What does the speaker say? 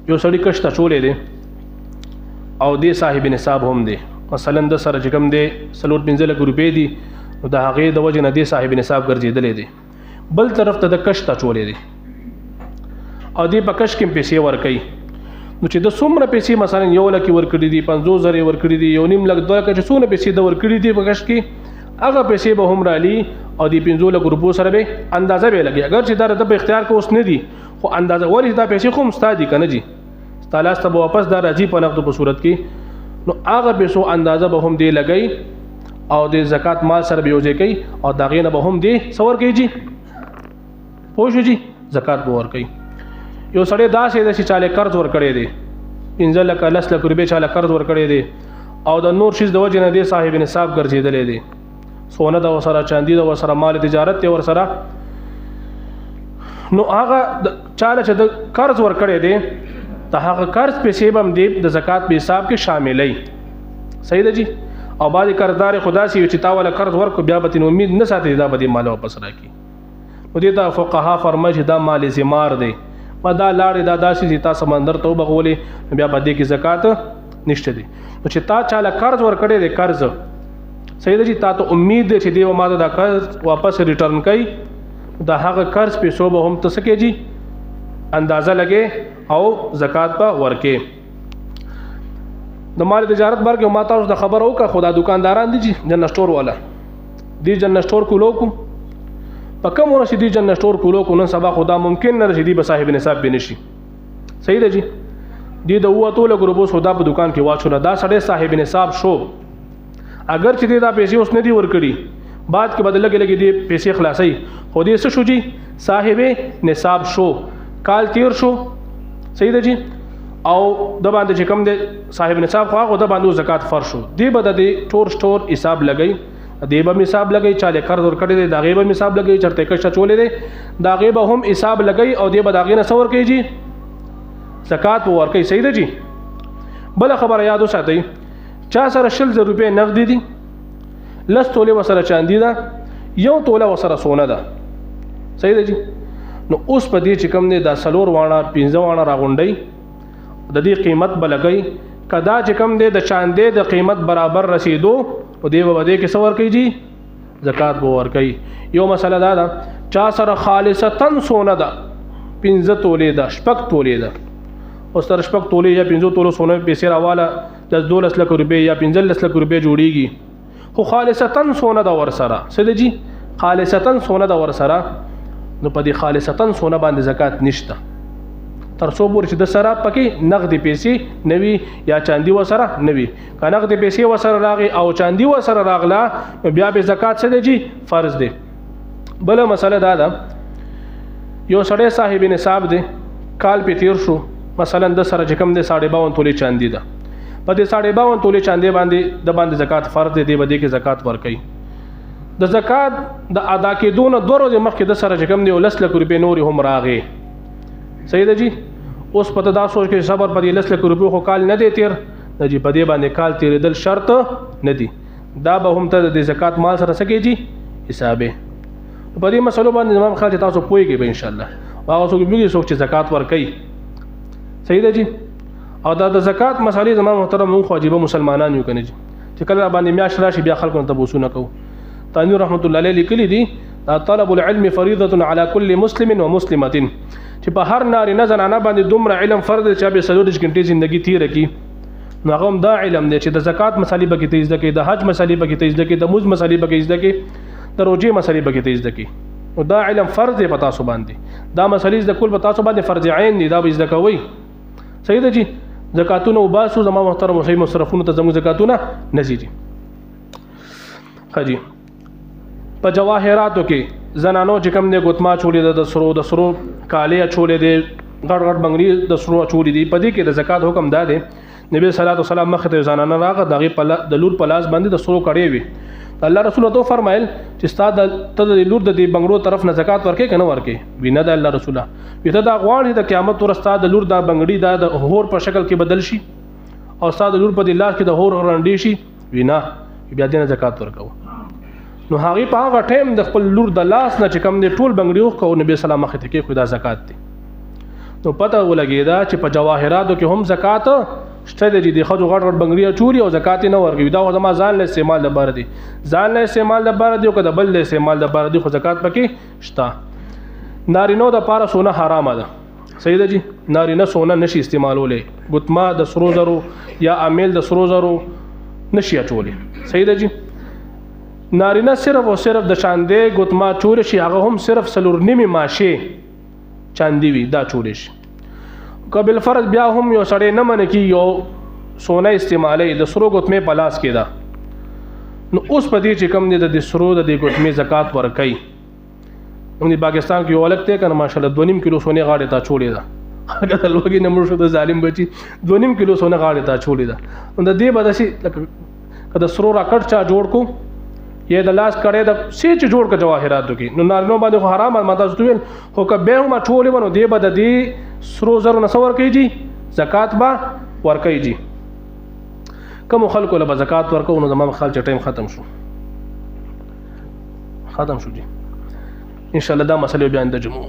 یو سړی کشته چولې دی او دې صاحب نصاب هم دی، مثلا د سره چې کوم دی 4-5 لک روپۍ دي، نو د هغې د وجې نه دې صاحب نصاب ګرځېدلی دی. بل طرف ته د کشته چولې دی او دې په کش کې پیسې ورکوي، نو چې د څومره پیسې مثلا 1 لک ورکړي دي، 50,000 ورکړي دي، 1.5 لک 2 لک چې څونه پیسې د ورکړي دي په کش کې، هغه پیسې به هم رالي او د 50 لک روپو سره به اندازه به لګي. اگر چې دا د په اختیار کې اوس نه دي، خو اندازه ولې دا پیسې خو مستا دي کنه جی، ستالاس ته واپس دا راځي په نقد په صورت کې، نو هغه پیسو اندازه به هم دی لګي او د زکات مال سره به یوځای کوي او دا غینه به هم دی څور کوي جی، پوه شو جی، زکات به ور کوي. یو سړی داسې د چې چاله قرض ور کړی دی 15 لک 10 لک روپۍ چاله قرض ور کړی دی او د نور شیز د وجې نه دی صاحب نصاب ګرځېدلی دی، سونه د ورسره، چاندي د ورسره، مال تجارت دی ورسره، نو هغه چاله چې د قرض ور کړی دی ته هغه قرض پیسې به هم دی د زکات په حساب کې شاملوي. صحیح ده جی. او بعضې قرضدار خدا سي چې تا والا قرض ورکړو بیا به ترې امید نه ساتي دا به دې مال واپس راکړي، نو دې ته فقها فرمایي چې دا مال زمار دی، په دا لاړې دا داسې چې تا سمندر ته وبغولې بیا به دې کې زکات نشته دی. نو چې تا چاله قرض ورکړی دی قرض، صحیح ده جی، تا ته امید دی چې دې به ما ته دا قرض واپس ریټرن کوي، دا هغه قرض پیسو به هم ته څه کوې جي اندازه لګې او زکات به ورکې. د مال تجارت بار کې ما تاسو د خبر وکړه، خو دا دکانداران دي جی جنرال سٹور والا دی جنرال سٹور کولو کو په کوم ورشي دی جنرال سٹور کولو کو نن سبا خدا ممکن نه رشي دی به صاحب نصاب به نشي. صحیح ده جی. دی د وته له ګروبو سودا په دکان کې واچو دا سړی صاحب نصاب شو، اگر چې دا پیسې اوس نه دی ورکړي بعد کې بدل لګي دی پیسې خلاصي، خو دې څه شو جی صاحب نصاب شو، کال تیر شو. صحیح ده جی. او د باندې چې کوم دی صاحب نصاب خو هغه د باندې زکات فرض شو، دی به د ټور سٹور حساب لګي، دی به حساب لګي، چاله قرض ورکړي دی دا غي به حساب لګي، چرته کښه چولې دی دا غي به هم حساب لګي او دی به دا غي نه څور کوي جی زکات ورکوي. صحیح ده جی. بل خبره یاد وساتئ، چا سره 100 روپۍ نقد دي، 10 توله وسره چاندي ده، 1 توله وسره سونه ده. صحیح ده جی. نو اوس په دې چې کوم دی دا 4 وانه 15 وانه راغونډي د دې قیمت بلګي، کدا چې کوم دی د چاندې د قیمت برابر رسیدو او دی به دې کې څور کوي جی زکات به ور کوي. یو مسله دا ده چا سره خالصتا سونه ده 15 تولې ده 6 تولې ده، اوس تر 6 تولې یا 15 تولو سونه پیسې راواله د 12 لک روپۍ یا 15 لک روپۍ جوړیږي، خو خالصتا سونه ده ور سره. څه جی خالصتا سونه ده ور سره، نو په دې خالصتا سونه باندې زکات نشته تر څو پورې چې د سره پکې نقدي پیسې نوي یا چاندي وسره نوي. که نقدي پیسې وسره راغی او چاندي وسره راغله بیا به زکات څه دی جی فرض دی. بل مسله دا ده یو سړی صاحب نصاب دی، کال په تیر شو، مثلا د سره چې کوم دی 52 تولې چاندي ده، په دې 52 تولې چاندي باندې د باندې زکات فرض دی، دی به دې کې زکات ورکوي. د زکات د ادا کېدو نه 2 ورځې مخکې د سره چې کوم دی 10 لک روپۍ نورې هم راغې. صحیح ده جی. اوس پته دا سوچ کې صبر په 10 لک روپۍ خو کال نه دی تیر نه جی، په دې باندې کال تیرېدل شرط نه دی، دا به هم ته د زکات مال سره سکے جی حسابه. په دې مسلو باندې امام خالد تاسو پوهیږئ به ان شاء الله، هغه څوک به څوک چې زکات ورکړي. صحیح ده جی. او دا د زکات مسالې زموږ محترم مون خواجیبه مسلمانان یو کنه جی، چې کله باندې میاش راشي بیا خلکو ته بوسونه کوو. تانوی رحمت الله علیه لیکلی دی طلب العلم فریضه علی کل مسلم و مسلمه، چې په هر نارینه زنانه باندې دومره علم فرض دی چې به 24 غنټې ژوندۍ تیر کړي. نو هغه هم دا علم دی چې د زکات مسالې به کې تیز دکې، د حج مسالې به کې تیز دکې، د موز مسالې به کې تیز دکې، د روزي مسالې به کې تیز دکې. او دا علم فرض دی په تاسو باندې، دا مسالې د کول په تاسو باندې فرض عین دي، دا به زده کوئ. صحیح ده جی. زکاتونه وباسو زموږ محترم صحیح مصرفونه ته زموږ زکاتونه نزيږي. خجی په جواهراتو کې زنانو چې کوم نه ګوتما چولې د سرو کالي چولې دي، غړ غړ بنگړي د سرو چولې دي، په دې کې د زکات حکم دا دی. نبی صلی الله علیه وسلم مخ ته زنانه راغه دغه د لور په لاس باندې د سرو کړي وي، الله رسول ته فرمایل چې ستاد ته د لور د دې بنگړو طرف نه زکات ورکې کنه ورکې وینه د الله رسوله وته دا غواړي د قیامت ور ستاد لور د بنگړي د هور په شکل کې بدل شي او ستاد لور په دې لاس کې د هور رانډي شي وینه بیا دې زکات ورکو. نو هغه په هغه ټیم د خپل لور د لاس نه چې کم دي ټول بنگړي او نبی سلام مخ ته کې خدا زکات دي. نو پته ولګېده چې په جواهراتو کې هم زکات شته دی. د ښځو غټ غټ بنګړي چوري او زکات یې نه ورکوي. دا خو زما ځان له استعمال لپاره دي، ځان له استعمال لپاره دي او که د بل له استعمال لپاره دي، خو زکات پکې شته. نارینو دپاره سونه حرامه ده. صحیح ده جی. نارینه سونه نشي استعمالولی، ګوتما د سرو زرو یا امیل د سرو زرو نشي اچولی. صحیح ده جی. نارینه صرف او صرف د چاندې ګوتما چولی شي، هغه هم صرف 4.5 ماشې چاندي وي، دا چولی شي. که بالفرض بیا هم یو سړی نه منې کی یو سونه استعمالی د سرو ګوتمې په لاس کې ده، نو اوس په دې چې کم دی د سرو د دې ګوتمې زکات ورکوي. موږ پاکستان کې یو الګ دی کنه ماشاءالله 2.5 کیلو سونه غاړې ته چولې ده. هغه د لوګي نه مړ شو د ظالم بچي 2.5 کیلو سونه غاړې ته چولې ده. نو د دې بدشي کله سرو راکټ چا جوړ کو یا د لاس کړه د سې چې جوړ ک جواهراتو کې، نو نارینو باندې خو حرام ما تاسو ویل، خو که به هم چولې ونه دې بد دې سرو زرو نسور کوي جی زکات با ور کوي جی. کوم خلکو له زکات ورکو نو زمام خال چې ټایم ختم شو جی. ان شاء الله دا مسله بیان د جمعه